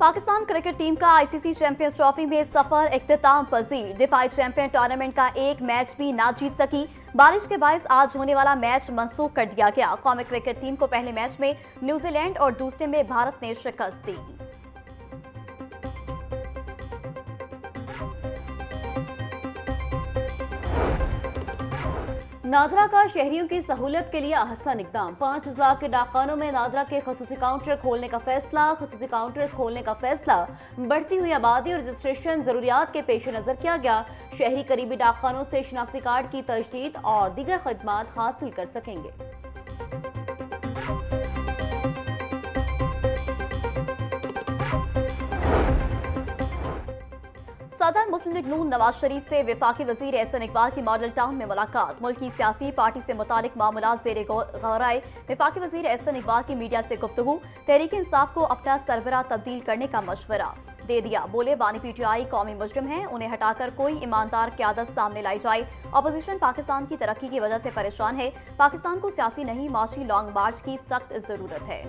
Pakistan cricket team का ICC champions trophy में सफर इख्तिताम पजीर। दिफाई champion tournament का एक मैच भी ना जीत सकी। बारिश के बायस आज होने वाला मैच मंसूख कर दिया गया। कौमी क्रिकेट टीम को पहले मैच में न्यूजीलैंड और दूसरे में भारत ने शिकस्त दी। नादरा का शहरियों की सहूलियत के लिए अहसन इकदाम। 5000 के डाकखानों में नादरा के खसूसी काउंटर खोलने का फैसला। खसूसी काउंटर खोलने का फैसला बढ़ती हुई आबादी और रजिस्ट्रेशन जरूरियात के पेश नजर किया गया। शहरी करीबी डाकखानों से शनाख्ती कार्ड की तजदीद और दीगर खदमात हासिल कर सकेंगे। सदर मुस्लिम लीग नून नवाज शरीफ से वफाकी वजीर एहसन इकबाल की मॉडल टाउन में मुलाकात। मुल्क की सियासी पार्टी से मुतालिक मामलात ज़ेरे गौर आए। वफाकी वजीर एहसन इकबाल की मीडिया से गुफ्तगू। तहरीक इंसाफ को अपना सरबराह तब्दील करने का मशवरा दे दिया। बोले बानी पीटीआई कौमी मुजरिम हैं, उन्हें हटाकर कोई ईमानदार क़यादत सामने लाई जाए। अपोजिशन पाकिस्तान की तरक्की की वजह से परेशान है। पाकिस्तान को सियासी नहीं माशी लॉन्ग मार्च की सख्त ज़रूरत है।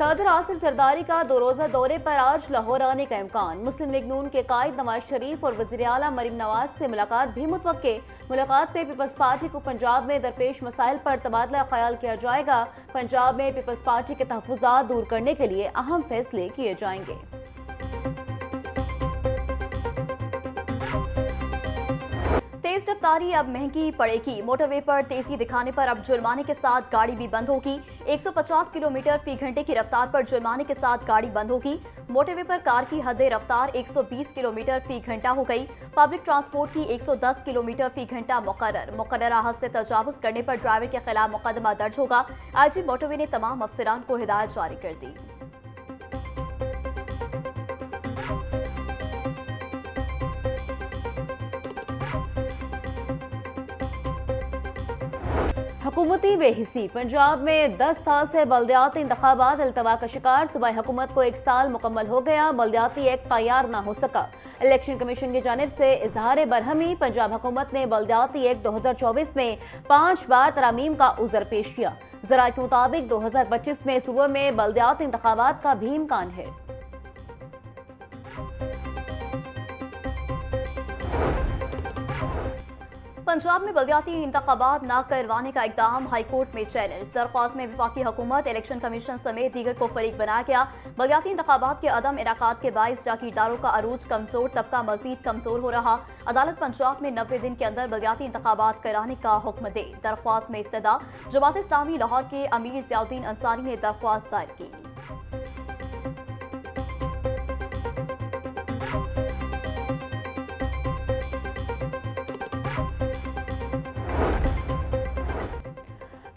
सदर आसिफ जरदारी का 2 रोज़ा दौरे पर आज लाहौर आने का इम्कान। मुस्लिम लीग नून के कायद नवाज शरीफ और वज़ीर आला मरीम नवाज से मुलाकात भी मुतवक्के। मुलाकात में पीपल्स पार्टी को पंजाब में दरपेश मसाइल पर तबादला ख्याल किया जाएगा। पंजाब में पीपल्स पार्टी के तहफ़्फ़ुज़ात दूर करने के लिए अहम फैसले किए जाएंगे। तेज रफ्तारी अब महंगी पड़ेगी। मोटरवे पर तेजी दिखाने पर अब जुर्माने के साथ गाड़ी भी बंद होगी। 150 किलोमीटर फी घंटे की रफ्तार पर जुर्माने के साथ गाड़ी बंद होगी। मोटरवे पर कार की हद रफ्तार 120 किलोमीटर फी घंटा हो गई। पब्लिक ट्रांसपोर्ट की 110 किलोमीटर फी घंटा मुकर्रर हद से तजावुज करने पर ड्राइवर के खिलाफ मुकदमा दर्ज होगा। आईजी मोटरवे ने तमाम अफसरान को हिदायत जारी कर दी। हुकूमती बेहिसी। पंजाब में 10 साल से बल्दियाती इंतखाबात अल्तवा का शिकार। सूबाई हुकूमत को 1 साल मुकम्मल हो गया, बल्दियाती एक्ट तैयार न हो सका। इलेक्शन कमीशन की जानिब से इजहार बरहमी। पंजाब हुकूमत ने बल्दियाती एक्ट 2024 में 5 बार तरामीम का उज़र पेश किया। ज़राए के मुताबिक 2025 में सूबे में बल्दियाती इंतखाबात का भी इम्कान है। पंजाब में बल्दियाती इंतखाबात न करवाने का इक़दाम हाईकोर्ट में चैलेंज। दरख्वास्त में वफाकी हुकूमत, इलेक्शन कमीशन समेत दीगर को फरीक बनाया गया। बल्दियाती इंतखाबात के अदम इनेकाद के बाइस जागीरदारों का अरूज कमजोर, तबका मजीद कमजोर हो रहा। अदालत पंजाब में 90 दिन के अंदर बल्दियाती इंतखाबात कराने का हुक्म दे। दरख्वास्त में इस्तदा। जमात इस्लामी लाहौर के अमीर ज़ियाउद्दीन अंसारी ने दरख्वास्त दायर की।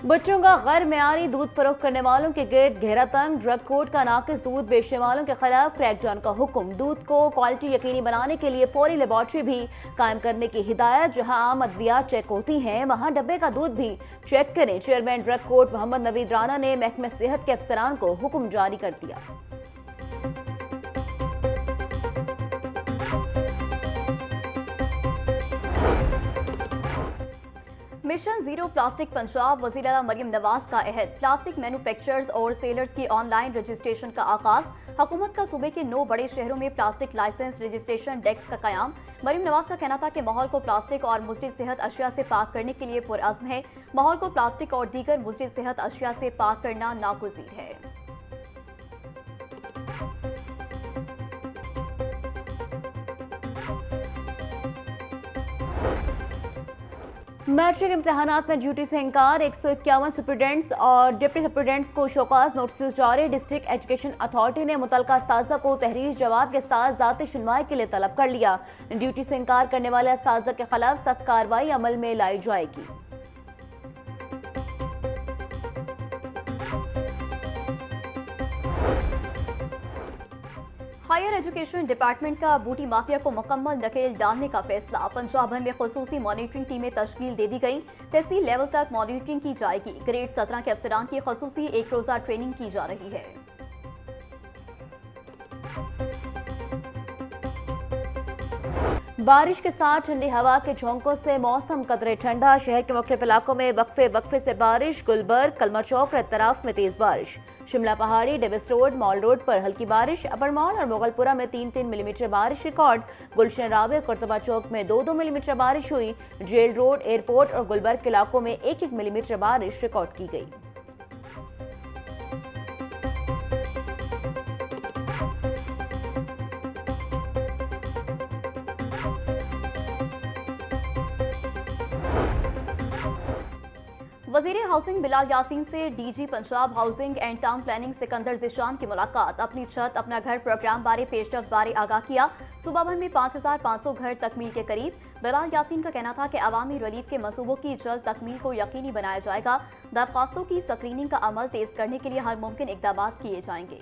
बच्चों का गैर मेयारी दूध फरोख्त करने वालों के गिर्द घेरा तंग। ड्रग कोर्ट का नाकिस दूध बेचने वालों के खिलाफ क्रैकडाउन का हुक्म। दूध को क्वालिटी यकीनी बनाने के लिए फौरी लेबॉर्ट्री भी कायम करने की हिदायत। जहां आम अद्वियात चेक होती हैं, वहां डब्बे का दूध भी चेक करें। Chairman drug court Mohammad Naveed Rana ने महकमे सेहत के अफसरान को हुक्म जारी कर दिया। Mission zero plastic Punjab. वज़ीर आला मरीम नवाज का अहद। प्लास्टिक मैन्युफैक्चरर्स और सेलर्स की ऑनलाइन रजिस्ट्रेशन का आगाज। हुकूमत का सूबे के 9 बड़े शहरों में प्लास्टिक लाइसेंस रजिस्ट्रेशन डेस्क का कयाम। मरीम नवाज का कहना था कि माहौल को प्लास्टिक और मुज़र सेहत अशिया से पाक करने के लिए पुरअज़्म है। माहौल को प्लास्टिक और दीगर मुज़र सेहत अशिया से पाक करना नागुज़ीर है। मैट्रिक इम्तहानात में ड्यूटी से इंकार। 151 सुप्रीडेंट्स और डिप्टी सुप्रीडेंट्स को शोकाज नोटिस जारी। डिस्ट्रिक्ट एजुकेशन अथॉरिटी ने मुतलका असातिज़ा को तहरीर जवाब के साथ ज़ाती सुनवाई के लिए तलब कर लिया। ड्यूटी से इंकार करने वाले असातिज़ा के खिलाफ सख्त कार्रवाई अमल में लाई जाएगी। हायर एजुकेशन डिपार्टमेंट का बूटी माफिया को मुकम्मल नकेल डालने का फैसला। पंजाब भर में खुसूसी मॉनिटरिंग टीमें तश्कील दे दी गई। तहसील लेवल तक मॉनिटरिंग की जाएगी। ग्रेड 17 के अफसरान की खुसूसी 1 रोज़ा ट्रेनिंग की जा रही है। बारिश के साथ ठंडी हवा के झोंकों से मौसम कदरे ठंडा। शहर के मुख्तलिफ इलाकों में वक्फे वक्फे से बारिश। गुलबर्ग, कलमा चौक और इत्तराफ में तेज बारिश। शिमला पहाड़ी, डेविस रोड, मॉल रोड पर हल्की बारिश। अपर मॉल और मुगलपुरा में 3-3 मिलीमीटर बारिश रिकॉर्ड। गुलशन रावे, कुर्तबा चौक में 2-2 मिलीमीटर बारिश हुई। जेल रोड, एयरपोर्ट और गुलबर्ग के इलाकों में 1-1 मिलीमीटर बारिश रिकॉर्ड की गई। वजीर हाउसिंग बिलाल यासीन से DG Punjab housing and town planning Sikandar Zeeshan की मुलाकात। अपनी छत अपना घर प्रोग्राम बारे पेशरफ बारे आगाह किया। सूबा भर में 5500 घर तकमील के करीब। बिलाल यासीन का कहना था कि अवामी रिलीफ के मंसूबों की जल्द तकमील को यकीनी बनाया जाएगा। दरख्वास्तों की स्क्रीनिंग का अमल तेज करने के लिए हर मुमकिन इकदाम किए जाएंगे।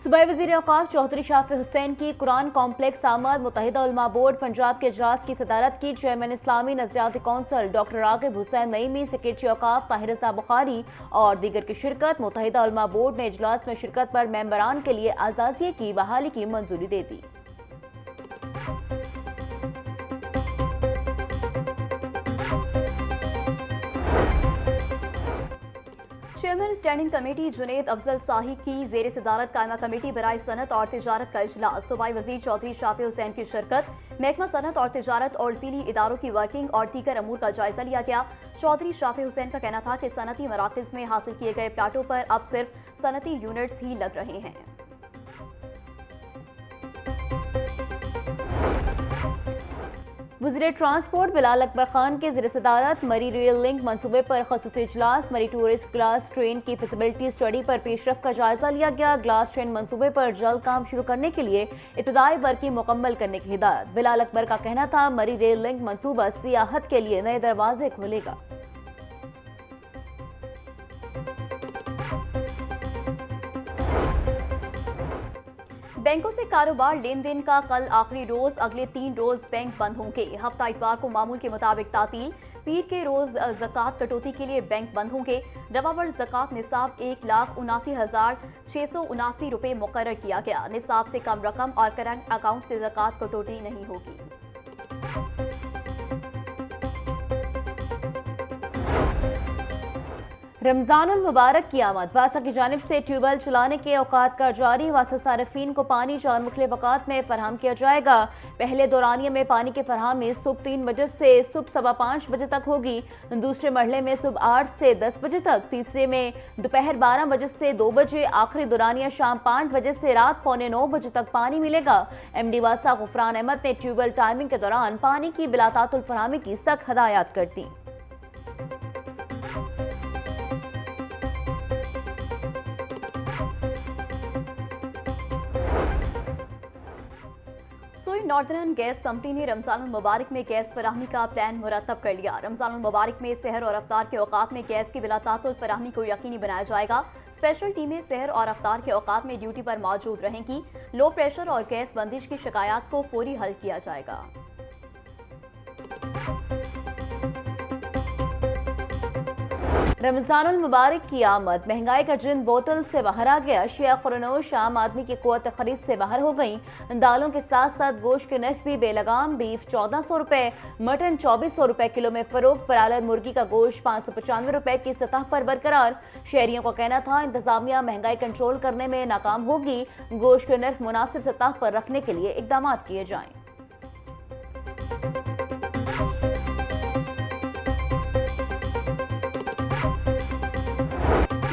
सूबाई वज़ीर औक़ाफ़ चौधरी शाफी हुसैन की कुरान कॉम्प्लेक्स आमद मुत्तहिदा उलमा बोर्ड पंजाब के इजलास की सदारत की। चेयरमैन इस्लामी नज़रियाती council doctor Raghib Hussain Naeemi, secretary औक़ाफ़ ताहिर रज़ा बुखारी और दीगर की शिरकत। मुत्तहिदा उलमा बोर्ड ने इजलास में शिरकत पर मेंबरान के लिए आज़ादिये की बहाली की मंजूरी दे दी। Chairman standing committee Junaid Afzal Shahi की जेर सदारत कायमा कमेटी बराए सनत और तिजारत का इजलास। सूबाई वजीर चौधरी शाफी हुसैन की शिरकत। महकमा सनत और तिजारत और ज़िली इदारों की वर्किंग और दीगर अमूर का जायजा लिया गया। चौधरी शाफी हुसैन का कहना था कि सनती मराकज़ में हासिल किए गए प्लाटों पर अब सिर्फ सनती यूनिट्स ही लग रहे हैं। वज़ीर ट्रांसपोर्ट बिलाल अकबर खान के ज़िर सदारत मरी रेल लिंक मनसूबे पर ख़ुसूसी इजलास। मरी टूरिस्ट ग्लास ट्रेन की फिजिबिलिटी स्टडी पर पेशरफ का जायजा लिया गया। ग्लास ट्रेन मनसूबे पर जल्द काम शुरू करने के लिए इब्तदाई वर्किंग मुकम्मल करने की हिदायत। बिलाल अकबर का कहना था मरी रेल लिंक मनसूबा सियाहत के लिए नए दरवाजे खोलेगा। बैंकों से कारोबार लेन देन का कल आखिरी रोज। अगले 3 रोज बैंक बंद होंगे। हफ्ता इतवार को मामूल के मुताबिक तातील। पीर के रोज ज़कात कटौती के लिए बैंक बंद होंगे। रवावर ज़कात निसाब 1,79,679 रुपये मुकर्रर किया गया। निसाब से कम रकम और करंट अकाउंट से ज़कात कटौती नहीं होगी। रमज़ानुल मुबारक की आमद। वासा की जानिब से ट्यूबवेल चलाने के औकात का जारी। वासा सारिफीन को पानी 4 मुख्तलिफ औकात में फराहम किया जाएगा। पहले दौरानिये में पानी की फरहमी सुबह 3 बजे से सुबह 5:15 बजे तक होगी। दूसरे मरहले में सुबह 8 से 10 बजे तक। तीसरे में दोपहर 12 बजे से 2 बजे। आखिरी दौरानिया शाम 5 बजे से रात 8:45 बजे तक पानी मिलेगा। MD वासा गुफरान अहमद ने ट्यूबवेल टाइमिंग के दौरान पानी की बिलातातुल फरहमी की सख्त हदायत कर दी। नॉर्दर्न गैस कंपनी ने रमजानुल मुबारक में गैस फराहमी का प्लान मुरतब कर लिया। रमजानुल मुबारक में सहर और अफ्तार के औकात में गैस की बिलातातुल फराहमी को यकीनी बनाया जाएगा। स्पेशल टीमें सहर और अफ्तार के औकात में ड्यूटी पर मौजूद रहेंगी। लो प्रेशर और गैस बंदिश की शिकायत को फौरी हल किया जाएगा। रमजानुल मुबारक की आमद। महंगाई का जिन बोतल से बाहर आ गया। शिया खुरनोश आम आदमी की कुव्वत खरीद से बाहर हो गई। दालों के साथ साथ गोश्त के नर्ख भी बेलगाम। बीफ 1400 रुपए, मटन 2400 रुपए किलो में फरोख्त। बरालर मुर्गी का गोश्त 595 रुपए की सतह पर बरकरार। शहरियों का कहना था इंतजामिया महंगाई कंट्रोल करने में नाकाम होगी। गोश्त के नर्ख मुनासिब सतह पर रखने के लिए इकदाम किए जाएं।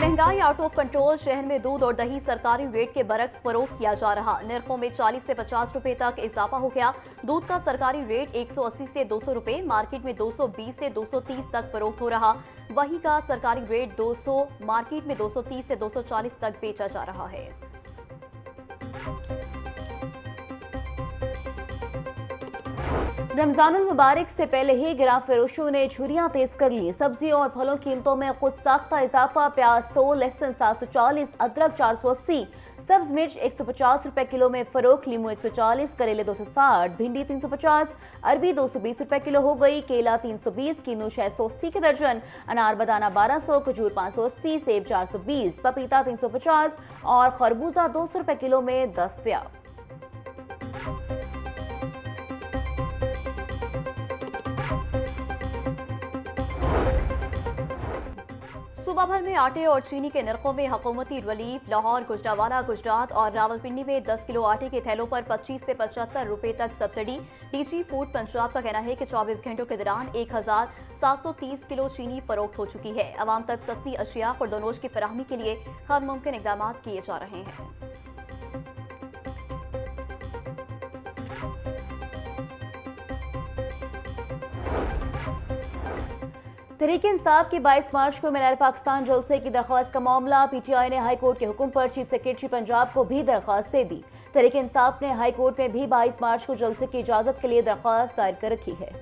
महंगाई आउट ऑफ कंट्रोल। शहर में दूध और दही सरकारी रेट के बरक्स फरोख्त किया जा रहा। निर्खों में 40 से 50 रुपए तक इजाफा हो गया। दूध का सरकारी रेट 180 से 200 रुपए, मार्केट में 220 से 230 तक फरोख्त हो रहा। वही का सरकारी रेट 200, मार्केट में 230 से 240 तक बेचा जा रहा है। रमजानुल मुबारक से पहले ही गिराफ फरोशों ने छुरियां तेज कर ली। सब्जियों और फलों की कीमतों में खुद साख्ता इजाफा। प्याज 100, लहसुन 740, अदरक 480, सब्ज मिर्च 150 रुपए किलो में फरोख्त, लीमू 140, करेले 260, भिंडी 350, अरबी 220 रुपए किलो हो गई, केला 320, कीनू 680 के दर्जन, अनार बदाना 1200, खजूर 580, सेब 420, पपीता 350 और खरबूजा 200 रुपए किलो में दस्तयाब। सूबा भर में आटे और चीनी के नरखों में हुकूमती रिलीफ। लाहौर, गुजरांवाला, गुजरात और रावलपिंडी में 10 किलो आटे के थैलों पर 25 से 75 रुपए तक सब्सिडी। डीजी फूड पंजाब का कहना है कि 24 घंटों के दौरान 1730 किलो चीनी फरोख्त हो चुकी है। आवाम तक सस्ती अशिया खुर्दोनोश की फराहमी के लिए हर मुमकिन इकदाम किए जा रहे हैं। तहरीक-ए-इंसाफ की 22 मार्च को मीनार पाकिस्तान जलसे की दरख्वास्त का मामला। पीटीआई ने हाई कोर्ट के हुक्म पर चीफ सेक्रेटरी पंजाब को भी दरख्वास्त दे दी। तहरीक-ए-इंसाफ ने हाई कोर्ट में भी 22 मार्च को जलसे की इजाजत के लिए दरख्वास्त दायर कर रखी है।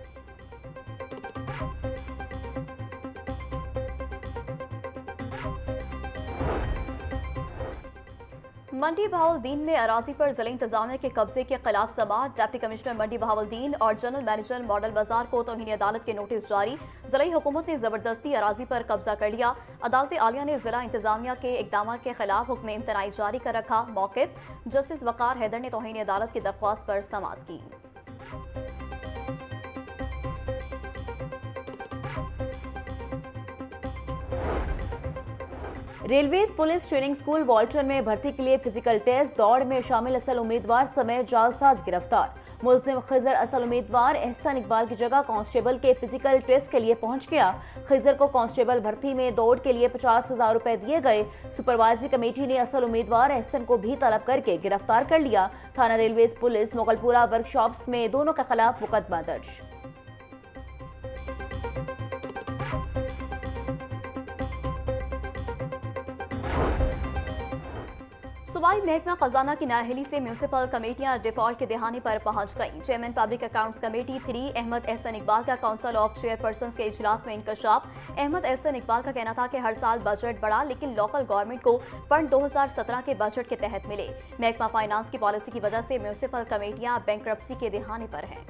मंडी बहावलदीन में अराजी पर जिला इंतजामिया के कब्जे के खिलाफ समाअत। डिप्टी कमिश्नर मंडी बहावलदीन और जनरल मैनेजर मॉडल बाजार को तौहीन अदालत के नोटिस जारी। जिला हुकूमत ने जबरदस्ती अराजी पर कब्जा कर लिया। अदालत आलिया ने जिला इंतजामिया के इकदाम के खिलाफ हुक्म इम्तनाई जारी कर रखा। मौक़िफ़ जस्टिस वकार हैदर ने तौहीन अदालत की दरख्वास्त पर समाअत की। रेलवे पुलिस ट्रेनिंग स्कूल वॉल्टन में भर्ती के लिए फिजिकल टेस्ट दौड़ में शामिल असल उम्मीदवार समेत जालसाज गिरफ्तार। मुलजिम खिजर असल उम्मीदवार एहसान इकबाल की जगह कांस्टेबल के फिजिकल टेस्ट के लिए पहुंच गया। खिजर को कांस्टेबल भर्ती में दौड़ के लिए 50,000 रुपए दिए गए। सुपरवाइजरी कमेटी ने असल उम्मीदवार एहसन को भी तलब करके गिरफ्तार कर लिया। थाना रेलवे पुलिस मोगलपुरा वर्कशॉप्स में दोनों के खिलाफ मुकदमा दर्ज। सूबाई महकमा खजाना की नाअहली से म्यूनसिपल कमेटियां डिफॉल्ट के दहाने पर पहुंच गईं। Chairman public accounts committee 3 Ahmad Ehsan Iqbal का काउंसिल ऑफ चेयरपर्सन्स के इजलास में इंकशाफ। अहमद एहसन इकबाल का कहना था कि हर साल बजट बढ़ा लेकिन लोकल गवर्नमेंट को फंड 2017 के बजट के तहत मिले। महकमा फाइनेंस की पॉलिसी की वजह से म्यूनसिपल कमेटियां बैंकरप्सी के दहाने पर हैं।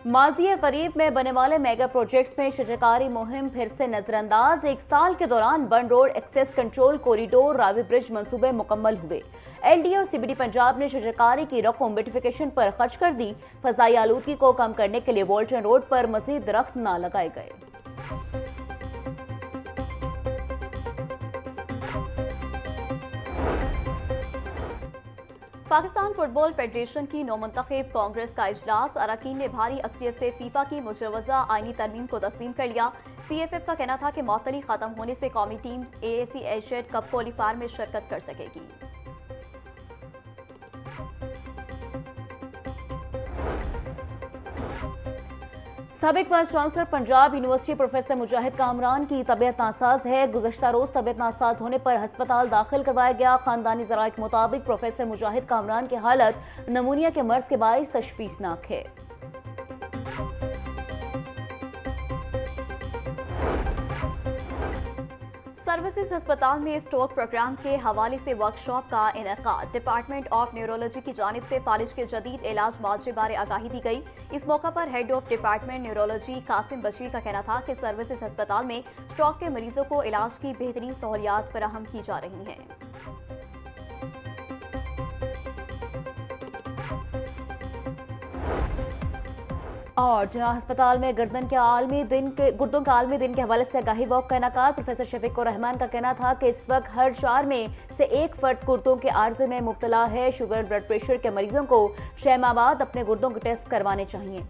माज़ी करीब में बनने वाले मेगा प्रोजेक्ट्स में शजरकारी मुहिम फिर से नजरअंदाज। 1 साल के दौरान Bund road access control corridor Ravi bridge मंसूबे मुकम्मल हुए। एलडी और सीबीडी पंजाब ने शजरकारी की रकम ब्यूटिफिकेशन पर खर्च कर दी। फजाई आलूदगी को कम करने के लिए वॉल्टन रोड पर मजीद दरख्त न लगाए गए। पाकिस्तान फुटबॉल फेडरेशन की नौमुंतखब कांग्रेस का इजलास। अरकान ने भारी अक्सरियत से फीफा की मुजवजा आईनी तरमीम को तस्लीम कर लिया। पीएफएफ का कहना था कि मअतली खत्म होने से कौमी team AAC Asiad cup qualifier में शिरकत कर सकेगी। साबिक vice chancellor Punjab university professor Mujahid Kamran की तबीयत नासाज है। गुज़श्ता रोज तबीयत नासाज होने पर अस्पताल दाखिल करवाया गया। खानदानी ज़राए के मुताबिक प्रोफेसर मुजाहिद कामरान की हालत नमूनिया के मर्ज के बाइस तशवीशनाक है। सर्विसेज अस्पताल में स्ट्रोक प्रोग्राम के हवाले से वर्कशॉप का इनेकाद। डिपार्टमेंट ऑफ न्यूरोलॉजी की जानिब से फालिज के जदीद इलाज मुआवजे बारे आगाही दी गई। इस मौका पर head of department neurology Qasim Bashir का कहना था कि सर्विसेज अस्पताल में स्ट्रोक के मरीजों को इलाज की बेहतरीन सहूलियात फराहम की जा रही हैं। और जनाह अस्पताल में गुर्दों के आलमी दिन के हवाले से आगाही वॉक का इनेकाद। प्रोफेसर शफीकुर रहमान का कहना था कि इस वक्त हर 4 में से 1 फर्द गुर्दों के आर्जे में मुब्तला है। शुगर ब्लड प्रेशर के मरीजों को 6 माह बाद अपने गुर्दों के टेस्ट करवाने चाहिए।